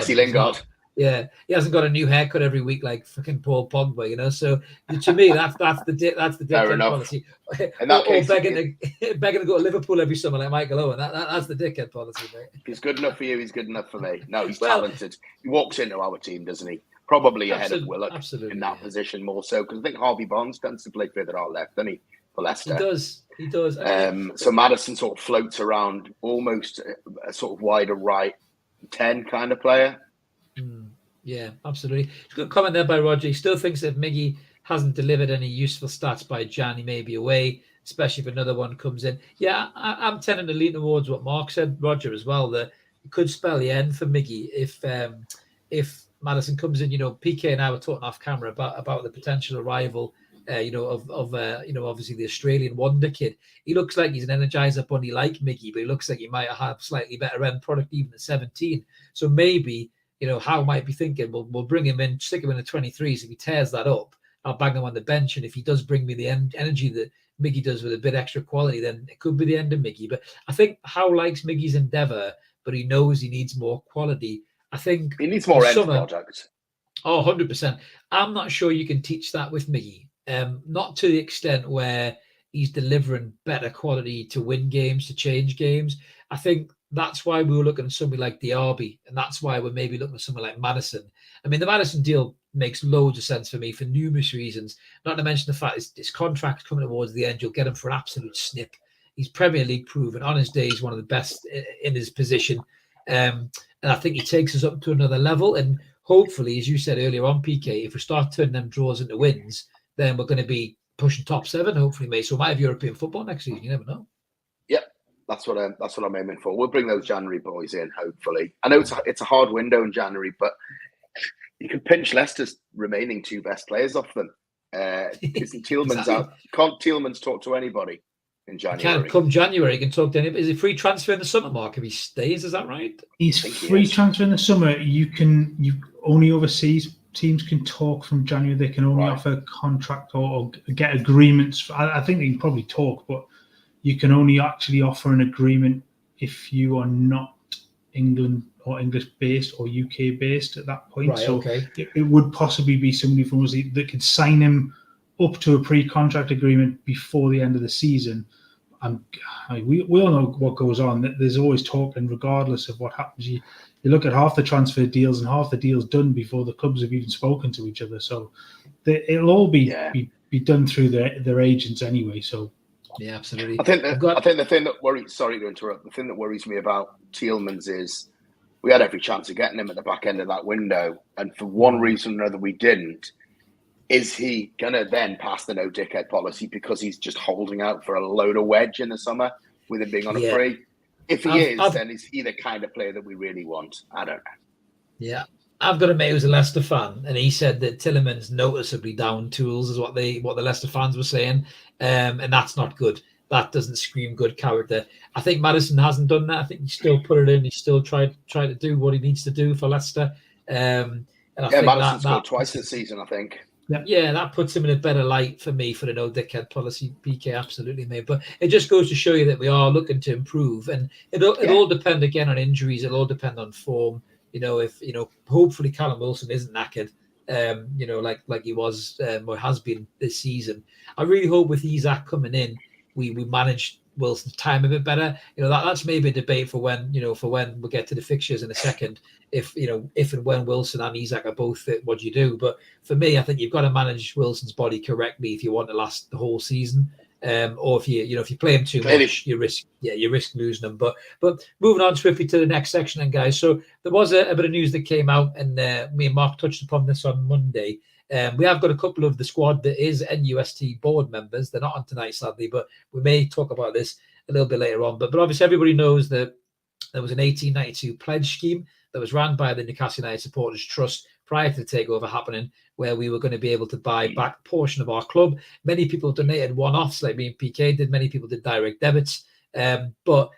Yeah, he hasn't got a new haircut every week like fucking Paul Pogba, you know. So to me, that's the dickhead policy. Or begging to go to Liverpool every summer like Michael Owen. That's the dickhead policy, mate. If he's good enough for you, he's good enough for me. No, he's talented. He walks into our team, doesn't he? Probably ahead of Willock in that position more so, because I think Harvey Barnes tends to play further out left, doesn't he, for Leicester? He does. So Maddison sort of floats around almost a sort of wider right 10 kind of player. Yeah, absolutely. Good comment there by Roger. He still thinks that if Miggy hasn't delivered any useful stats by Jan, he may be away, especially if another one comes in. Yeah, I'm tending to lean towards what Mark said, Roger, as well, that it could spell the end for Miggy if Maddison comes in. You know, PK and I were talking off camera about the potential arrival, of obviously the Australian wonder kid. He looks like he's an Energizer bunny like Miggy, but he looks like he might have slightly better end product even at 17. So maybe, you know, Howe might be thinking, we'll bring him in, stick him in the 23s. If he tears that up, I'll bang him on the bench. And if he does bring me the energy that Miggy does with a bit extra quality, then it could be the end of Miggy. But I think Howe likes Miggy's endeavour, but he knows he needs more quality. I think he needs more end product. Oh, 100%. I'm not sure you can teach that with Miggy. Not to the extent where he's delivering better quality to win games, to change games. I think that's why we were looking at somebody like Diaby, and that's why we're maybe looking at someone like Maddison. I mean, the Maddison deal makes loads of sense for me for numerous reasons, not to mention the fact his contract's coming towards the end. You'll get him for an absolute snip. He's Premier League proven. On his day, he's one of the best in his position. And I think he takes us up to another level. And hopefully, as you said earlier on, PK, if we start turning them draws into wins, then we're going to be pushing top 7, hopefully, mate. So we might have European football next season. You never know. Yep. That's what I'm aiming for. We'll bring those January boys in, hopefully. I know it's a hard window in January, but you can pinch Leicester's remaining 2 best players off them. Isn't Tielemans out? Can't Tielemans talk to anybody in January? Come January, he can talk to anybody. Is it free transfer in the summer, Mark? If he stays, is that right? He's free transfer in the summer. You only overseas teams can talk from January. They can only offer contract or get agreements. I think they can probably talk, but you can only actually offer an agreement if you are not England or English based or UK based at that point. Right, so okay. it would possibly be somebody from us that could sign him up to a pre-contract agreement before the end of the season. We all know what goes on. There's always talk, and regardless of what happens, you look at half the transfer deals and half the deals done before the clubs have even spoken to each other. So it'll all be done through their agents anyway. So yeah, absolutely. I think the thing that worries. Sorry to interrupt. The thing that worries me about Tielemans is we had every chance of getting him at the back end of that window, and for one reason or another we didn't. Is he going to then pass the no dickhead policy because he's just holding out for a load of wedge in the summer with him being on a free? If he is, then is he the kind of player that we really want? I don't know. Yeah. I've got a mate who's a Leicester fan, and he said that Tielemans noticeably down tools is what the Leicester fans were saying, and that's not good. That doesn't scream good character. I think Maddison hasn't done that. I think he still put it in. He still tried to do what he needs to do for Leicester. And I think Maddison scored twice this season, I think. Yeah, that puts him in a better light for me for the no dickhead policy. PK, absolutely, mate. But it just goes to show you that we are looking to improve, and it all depend again on injuries. It'll all depend on form. If hopefully Callum Wilson isn't knackered, like he was or has been this season. I really hope with Isak coming in, we manage Wilson's time a bit better. That's maybe a debate for when we get to the fixtures in a second. If and when Wilson and Isak are both fit, what do you do? But for me, I think you've got to manage Wilson's body correctly if you want to last the whole season. Or if you play him too much, you risk losing him. But moving on swiftly to the next section, then, guys. So there was a bit of news that came out, and me and Mark touched upon this on Monday. We have got a couple of the squad that is NUFC board members. They're not on tonight, sadly, but we may talk about this a little bit later on. But obviously, everybody knows that there was an 1892 pledge scheme that was run by the Newcastle United Supporters Trust prior to the takeover happening, where we were going to be able to buy back a portion of our club. Many people donated one-offs, like me and PK did. Many people did direct debits. But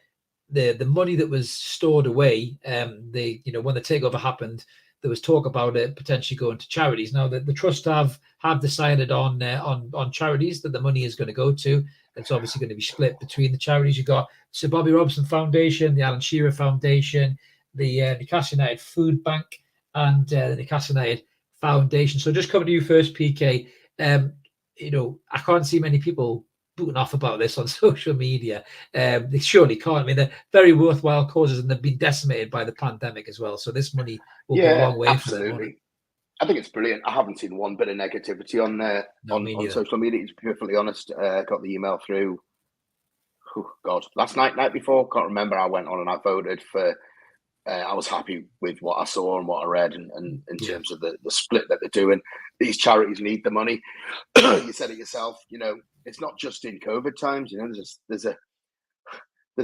the money that was stored away, when the takeover happened, there was talk about it potentially going to charities. Now, the trust have decided on charities that the money is going to go to. It's obviously going to be split between the charities. You've got Sir Bobby Robson Foundation, the Alan Shearer Foundation, the Newcastle United Food Bank, and the Newcastle United Foundation. So just coming to you first, PK. I can't see many people booting off about this on social media. They surely can't. I mean, they're very worthwhile causes, and they've been decimated by the pandemic as well. So this money will go a long way for them. I think it's brilliant. I haven't seen one bit of negativity on social media, to be perfectly honest. Got the email through, last night before. Can't remember. I went on and I voted for. I was happy with what I saw and what I read, and in terms of the split that they're doing. These charities need the money. You said it yourself. It's not just in COVID times. There's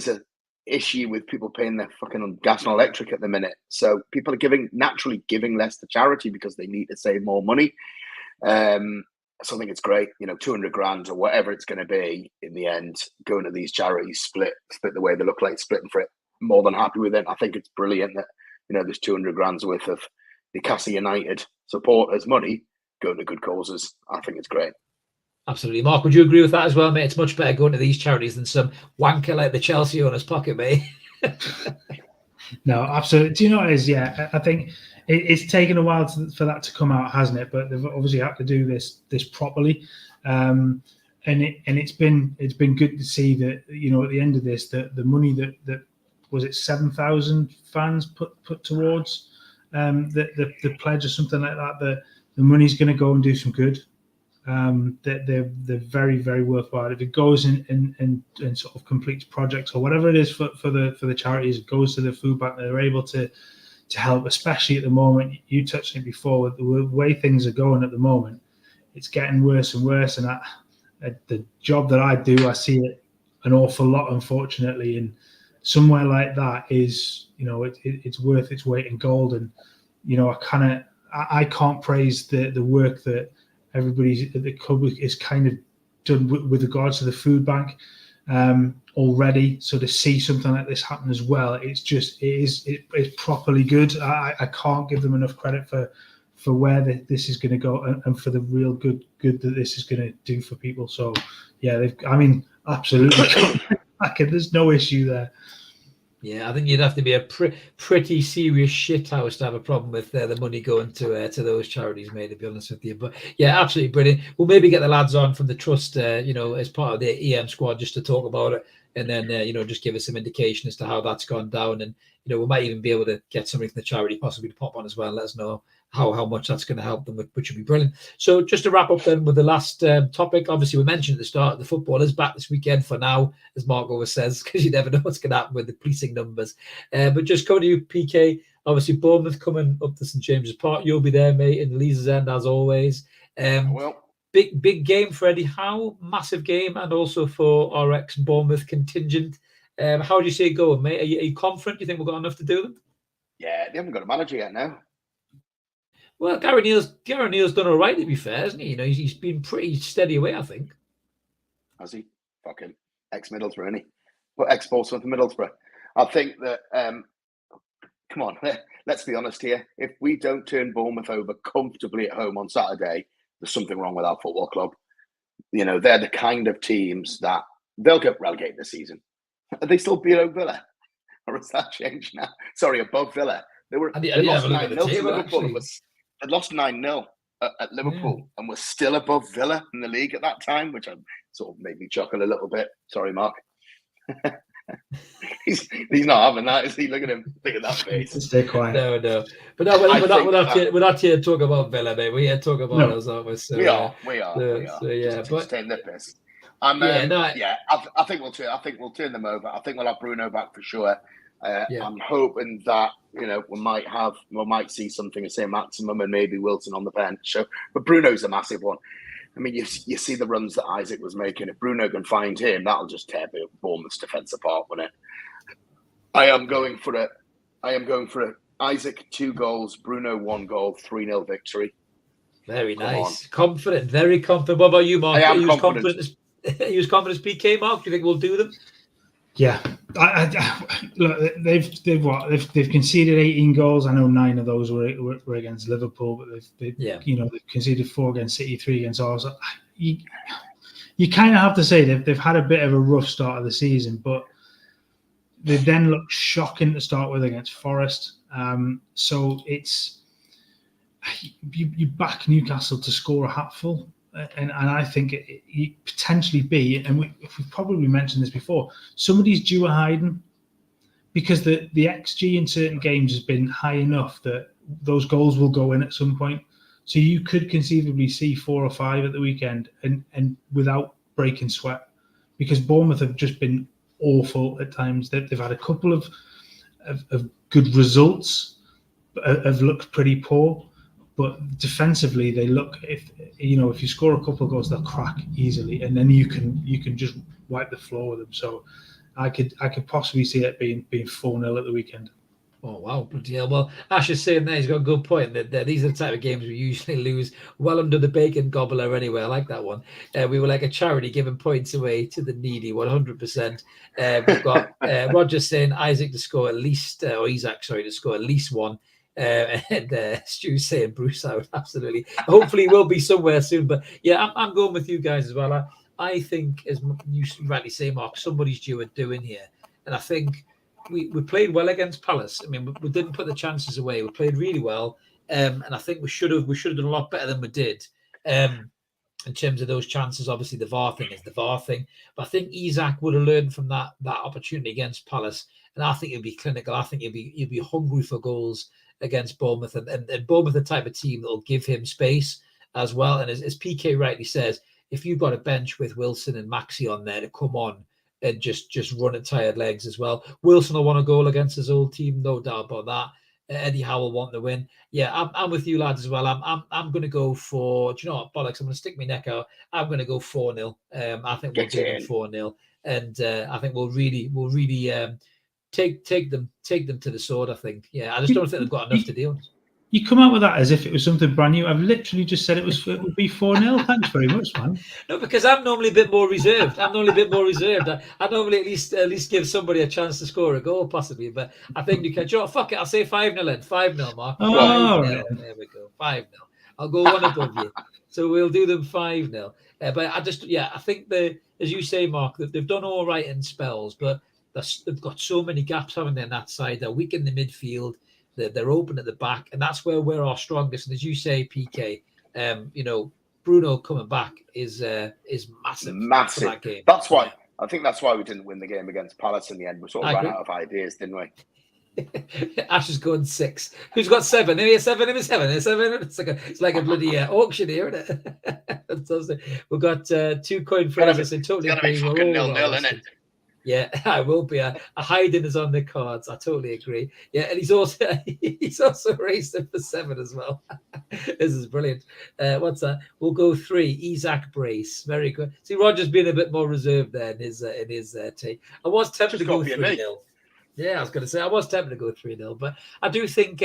a issue with people paying their fucking gas and electric at the minute. So people are naturally giving less to charity because they need to save more money. So I think it's great. 200 grand or whatever it's going to be in the end, going to these charities, split the way they look like splitting for it. More than happy with it. I think it's brilliant that there's 200 grand's worth of Newcastle United supporters' money going to good causes. I think it's great. Absolutely. Mark, would you agree with that as well, mate? It's much better going to these charities than some wanker like the Chelsea owner's pocket, mate. No, absolutely. Do you know what it is? Yeah, I think it's taken a while for that to come out, hasn't it? But they've obviously had to do this properly. And it's been good to see that, at the end of this, that the money that was it 7,000 fans put towards the pledge or something like that. The money's going to go and do some good. They're very, very worthwhile. If it goes and sort of completes projects or whatever it is for the charities, it goes to the food bank. They're able to help, especially at the moment. You touched on it before, with the way things are going at the moment. It's getting worse and worse. And the job that I do, I see it an awful lot, unfortunately. And somewhere like that is, it's worth its weight in gold. And, I can't praise the work that everybody at the club is kind of done with regards to the food bank already. So to see something like this happen as well, it's properly good. I can't give them enough credit for where this is going to go and for the real good that this is going to do for people. So yeah, absolutely. There's no issue there. Yeah, I think you'd have to be a pretty serious shithouse to have a problem with the money going to those charities, mate, to be honest with you. But yeah, absolutely brilliant. We'll maybe get the lads on from the trust, as part of the EM squad just to talk about it, and then just give us some indication as to how that's gone down. And we might even be able to get somebody from the charity possibly to pop on as well and let us know how much that's going to help them, which would be brilliant. So just to wrap up then with the last topic, obviously we mentioned at the start, the football is back this weekend for now, as Mark always says, because you never know what's going to happen with the policing numbers. But just coming to you, PK, obviously Bournemouth coming up to St James's Park. You'll be there, mate, in Leeds End as always. Big game for Eddie Howe, massive game, and also for our ex-Bournemouth contingent. How do you see it going, mate? Are you confident? Do you think we've got enough to do them? Yeah, they haven't got a manager yet now. Well, Gary Neal's done all right, to be fair, hasn't he? He's been pretty steady away, I think. Has he? Fucking ex-Middlesbrough, isn't he? But ex-Portsmouth and Middlesbrough. I think that, come on, let's be honest here. If we don't turn Bournemouth over comfortably at home on Saturday, there's something wrong with our football club. They're the kind of teams that they'll get relegated this season. Are they still below Villa? Or has that changed now? Sorry, above Villa. They lost 9-0 to Liverpool. They lost 9-0 at Liverpool and were still above Villa in the league at that time, which sort of made me chuckle a little bit. Sorry, Mark. he's not having that, is he? Look at him. Look at that face. Stay quiet. No. But no, we're not here to talk about Villa, mate. We're here to talk about us, aren't we? So, we are. So, yeah, just staying the piss. I think we'll turn them over. I think we'll have Bruno back for sure. I'm hoping that we might see something of St. Maximum and maybe Wilson on the bench. So, but Bruno's a massive one. I mean, you see the runs that Isaac was making. If Bruno can find him, that'll just tear Bournemouth's defence apart, won't it? I am going for it. Isaac 2 goals, Bruno 1 goal, 3-0 victory. Very nice, confident, very confident. What about you, Mark? I am confident. Are you as confident as PK, Mark? Do you think we'll do them? Yeah, look, they've conceded 18 goals. I know 9 of those were against Liverpool, but they've conceded 4 against City, 3 against Arsenal. You kind of have to say they've had a bit of a rough start of the season, but they then looked shocking to start with against Forest. So it's you back Newcastle to score a hatful. And I think it potentially be, and we've probably mentioned this before, somebody's due a hiding because the XG in certain games has been high enough that those goals will go in at some point. So you could conceivably see 4 or 5 at the weekend and without breaking sweat, because Bournemouth have just been awful at times. They've had a couple of good results, have looked pretty poor. But defensively, they look, if you score a couple of goals, they'll crack easily, and then you can just wipe the floor with them. So I could possibly see it being 4-0 at the weekend. Oh wow, bloody hell. Well, Ash is saying there, he's got a good point that these are the type of games we usually lose well under the bacon gobbler anyway. I like that one. We were like a charity giving points away to the needy, 100%. We've got Roger saying Isaac to score at least, or Isaac, sorry, to score at least 1. And Stu saying Bruce out, absolutely. Hopefully, we'll be somewhere soon. But yeah, I'm going with you guys as well. I think, as you rightly say, Mark, somebody's due a doing here, and I think we played well against Palace. I mean, we didn't put the chances away. We played really well, and I think we should have done a lot better than we did. In terms of those chances, obviously the VAR thing is the VAR thing, but I think Isaac would have learned from that opportunity against Palace, and I think he'll be clinical. I think he'll be hungry for goals against Bournemouth, and Bournemouth the type of team that will give him space as well. And as PK rightly says, if you've got a bench with Wilson and Maxi on there to come on and just run at tired legs as well, Wilson will want a goal against his old team, no doubt about that. Eddie Howe will want the win. Yeah, I'm with you lads as well. I'm going to go for, do you know what, bollocks, I'm going to stick my neck out. I'm going to go 4-0. I think we'll do them 4-0, and I think we'll really take them to the sword. I think. Yeah, I just don't think they've got enough to deal with. You come out with that as if it was something brand new. I've literally just said it would be 4-0. Thanks very much, man. No, because I'm normally a bit more reserved. I normally at least give somebody a chance to score a goal, possibly. But I think you can. You know, fuck it. I'll say 5-0 then. 5-0, Mark. 5-0. There we go. 5-0. I'll go one above you. So we'll do them 5-0. But I think as you say, Mark, that they've done all right in spells, but they've got so many gaps, haven't they, on that side? They're weak in the midfield. They're open at the back, and that's where we're our strongest. And as you say, PK, Bruno coming back is massive. For that game. That's why I think that's why we didn't win the game against Palace in the end. We sort of ran out of ideas, didn't we? Ash is going 6. Who's got 7? Maybe a 7, maybe 7. It's like a bloody auction here, isn't it? We've got 2 coin phrases. It's going to be fucking 0-0, isn't it? Yeah, I will be. A hiding is on the cards. I totally agree. Yeah, and he's also raced him for 7 as well. This is brilliant. What's that? We'll go 3. Isaac Brace. Very good. See, Roger's being a bit more reserved there in his take. I was tempted to go 3-0. Yeah, I was going to say I was tempted to go 3-0, but I do think.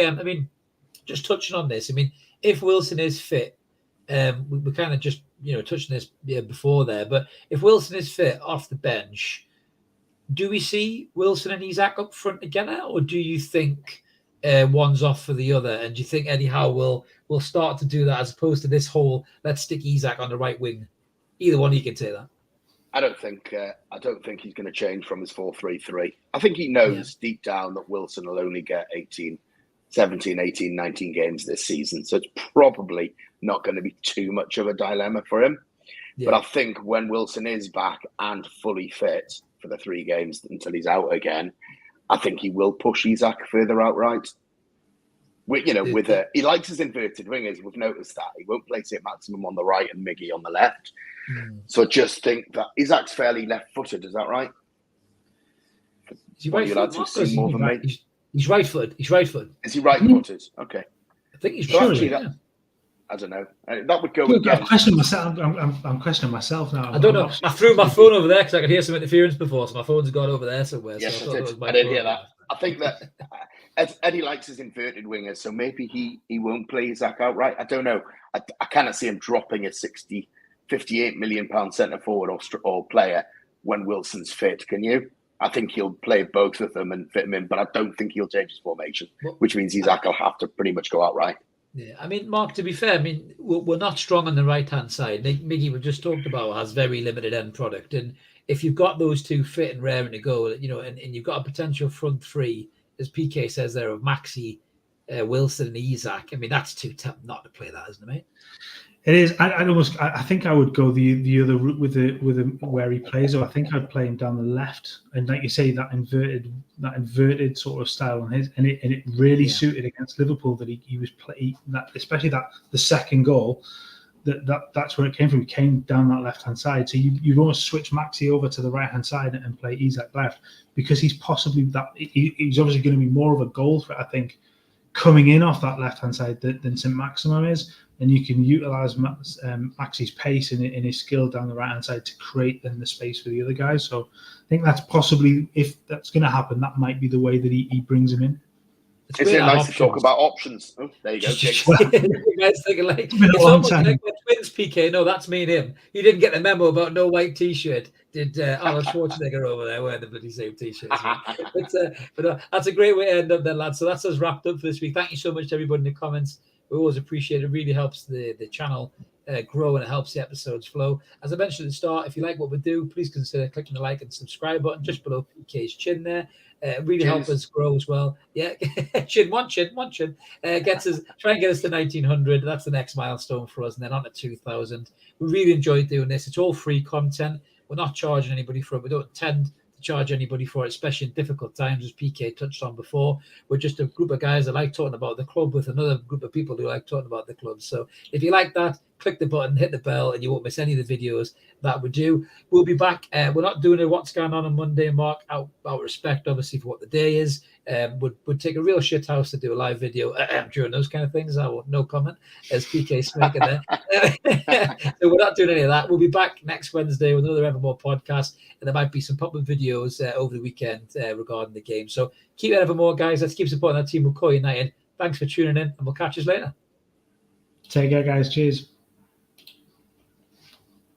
Just touching on this. If Wilson is fit, we kind of just touching this before there. But if Wilson is fit off the bench, do we see Wilson and Isaac up front again, or do you think one's off for the other? And do you think Eddie Howe will start to do that as opposed to this whole let's stick Isaac on the right wing? Either one, you can say that. I don't think he's going to change from his 4-3-3. I think he knows deep down that Wilson will only get 17, 18, 19 games this season. So it's probably not going to be too much of a dilemma for him. Yeah. But I think when Wilson is back and fully fit for the 3 games until he's out again, I think he will push Isaac further out right. He likes his inverted wingers. We've noticed that. He won't place it maximum on the right and Miggy on the left. So just think that Isaac's fairly left-footed. Is that right? Is he right-footed? He's right-footed. He's right-footed. Is he right-footed? Okay. I think he's I don't know. That would go. I'm questioning myself. I'm questioning myself now. I don't know. I threw my phone over there because I could hear some interference before, so my phone's gone over there somewhere. Yes, so I did hear that. I think that Eddie likes his inverted wingers, so maybe he won't play Isaac outright. I don't know. I cannot see him dropping a 58 million pound centre forward or player when Wilson's fit. Can you? I think he'll play both of them and fit them in, but I don't think he'll change his formation, which means Isaac will have to pretty much go outright. Yeah, Mark, to be fair, we're not strong on the right-hand side. Miggy, we've just talked about, has very limited end product. And if you've got those 2 fit and raring to go, and you've got a potential front 3, as PK says there, of Maxi, Wilson and Isaac, that's too tough not to play that, isn't it, mate? It is. I think I would go the other route with where he plays. So I think I'd play him down the left, and like you say, that inverted sort of style on his, and it really suited against Liverpool that he was playing that, especially that the second goal. That's where it came from. He came down that left hand side. So you'd almost switch Maxi over to the right hand side and play Isaac left, because he's possibly he's obviously going to be more of a goal threat, I think, coming in off that left hand side than St. Maximum is. And you can utilise Maxi's pace and his skill down the right-hand side to create then the space for the other guys. So I think that's possibly, if that's going to happen, that might be the way that he brings him in. It's nice to talk about options. Oh, there you go. It's almost like the twins, PK. No, that's me and him. You didn't get the memo about no white T-shirt. Did Arnold Schwarzenegger over there wearing the bloody same T-shirt? But that's a great way to end up then, lads. So that's us wrapped up for this week. Thank you so much to everybody in the comments. We always appreciate it. It really helps the channel grow, and it helps the episodes flow. As I mentioned at the start, if you like what we do, please consider clicking the like and subscribe button just below PK's chin there. Really help us grow as well. Yeah, one chin. Gets us, try and get us to 1900. That's the next milestone for us, and then on to 2000. We really enjoyed doing this. It's all free content. We're not charging anybody for it. We don't intend to charge anybody for it, especially in difficult times, as PK touched on before. We're just a group of guys that like talking about the club with another group of people who like talking about the club. So if you like that, click the button, hit the bell, and you won't miss any of the videos that we do. We'll be back. We're not doing a what's going on Monday, Mark, out respect, obviously, for what the day is. Would take a real shit house to do a live video during those kind of things. I will no comment, as PK's making there. So we're not doing any of that. We'll be back next Wednesday with another Evermore podcast, and there might be some pop-up videos over the weekend regarding the game. So keep it Evermore, guys. Let's keep supporting that team. We'll call United. Thanks for tuning in, and we'll catch you later. Take care, guys. Cheers.